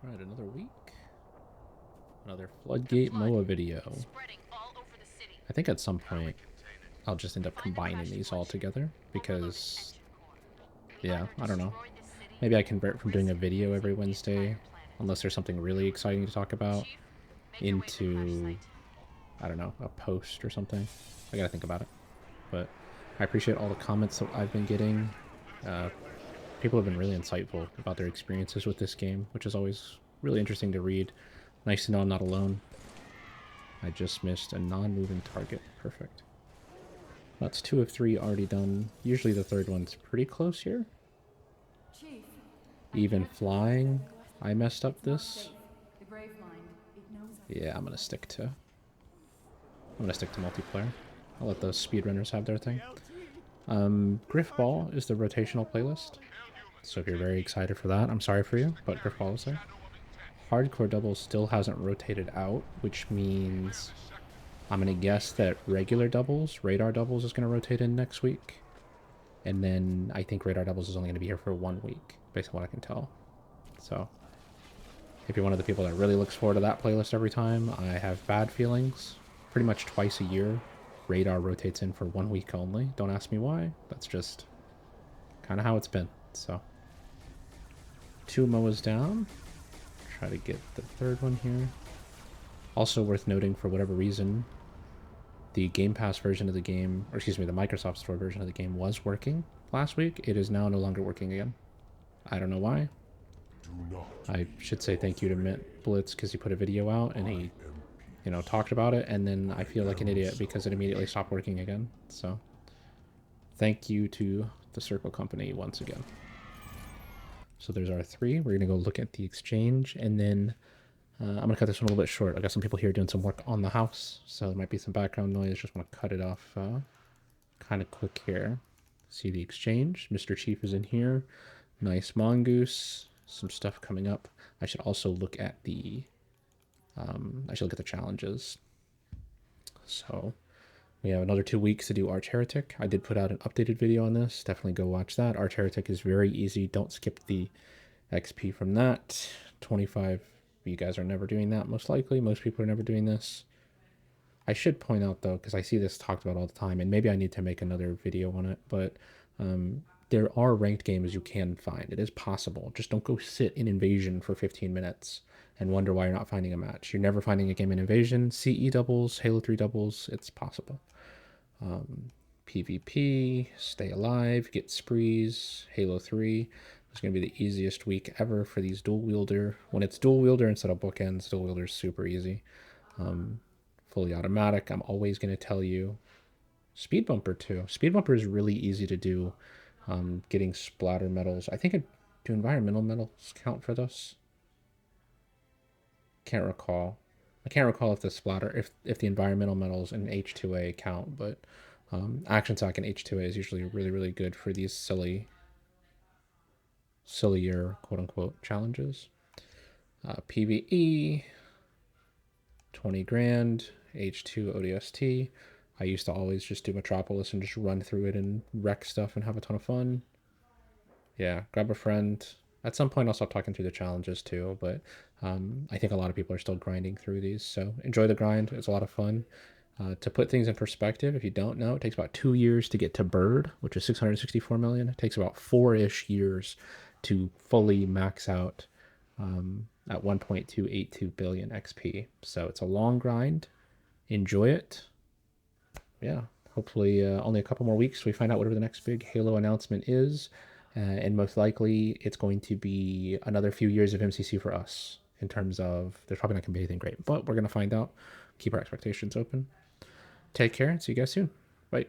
All right, another week, another Floodgate MOA video. I think at some point I'll just end up combining these all together because, yeah, I don't know. Maybe I convert from doing a video every Wednesday, unless there's something really exciting to talk about, into, I don't know, a post or something. I gotta think about it. But I appreciate all the comments that I've been getting. Uh, People have been really insightful about their experiences with this game, which is always really interesting to read. Nice to know I'm not alone. I just missed a non-moving target. Perfect. That's 2 of 3 already done. Usually the third one's pretty close here. Chief, Even flying, I messed up this. Yeah, I'm gonna stick to multiplayer. I'll let the speedrunners have their thing. Grifball is the rotational playlist. So if you're very excited for that, I'm sorry for you, but Grifball is there. Hardcore doubles still hasn't rotated out, which means I'm going to guess that regular doubles, radar doubles, is going to rotate in next week. And then I think radar doubles is only going to be here for 1 week, based on what I can tell. So if you're one of the people that really looks forward to that playlist every time, I have bad feelings. Pretty much twice a year, radar rotates in for 1 week only. Don't ask me why. That's just kind of how it's been. So 2 MOAs down. Try to get the third one here. Also worth noting, for whatever reason, the Game Pass version of the game, or excuse me, the Microsoft Store version of the game was working last week. It is now no longer working again. I don't know why. I should say thank you to Mint Blitz because he put a video out and he, talked about it, and then I feel like an idiot because it immediately stopped working again. So thank you to the Circle Company once again. So there's our 3. We're going to go look at the exchange, and then I'm going to cut this one a little bit short. I got some people here doing some work on the house, so there might be some background noise. Just want to cut it off kind of quick here. See the exchange. Mr. Chief is in here. Nice mongoose. Some stuff coming up. I should also look at the challenges. So we have another 2 weeks to do Arch Heretic. I did put out an updated video on this. Definitely go watch that. Arch Heretic is very easy. Don't skip the XP from that. 25. You guys are never doing that, most likely. Most people are never doing this. I should point out, though, because I see this talked about all the time, and maybe I need to make another video on it, but there are ranked games you can find. It is possible. Just don't go sit in Invasion for 15 minutes and wonder why you're not finding a match. You're never finding a game in Invasion. CE doubles, Halo 3 doubles, it's possible. PvP, stay alive, get sprees, Halo 3. It's going to be the easiest week ever for these dual wielder. When it's dual wielder instead of bookends, dual wielder is super easy. Fully automatic, I'm always going to tell you. Speed bumper too. Speed bumper is really easy to do. Getting splatter medals. I think do environmental medals count for this? Can't recall. I can't recall if the splatter, if the environmental medals and H2A count, but action sack and H2A is usually really, really good for these sillier quote unquote challenges. PvE, 20 grand, H2 ODST. I used to always just do Metropolis and just run through it and wreck stuff and have a ton of fun. Yeah, grab a friend. At some point, I'll stop talking through the challenges too, but I think a lot of people are still grinding through these. So enjoy the grind. It's a lot of fun. To put things in perspective, if you don't know, it takes about 2 years to get to Bird, which is 664 million. It takes about 4-ish years to fully max out at 1.282 billion XP. So it's a long grind. Enjoy it. Yeah, hopefully only a couple more weeks we find out whatever the next big Halo announcement is. And most likely it's going to be another few years of MCC for us in terms of there's probably not going to be anything great, but we're going to find out. Keep our expectations open. Take care and see you guys soon. Bye.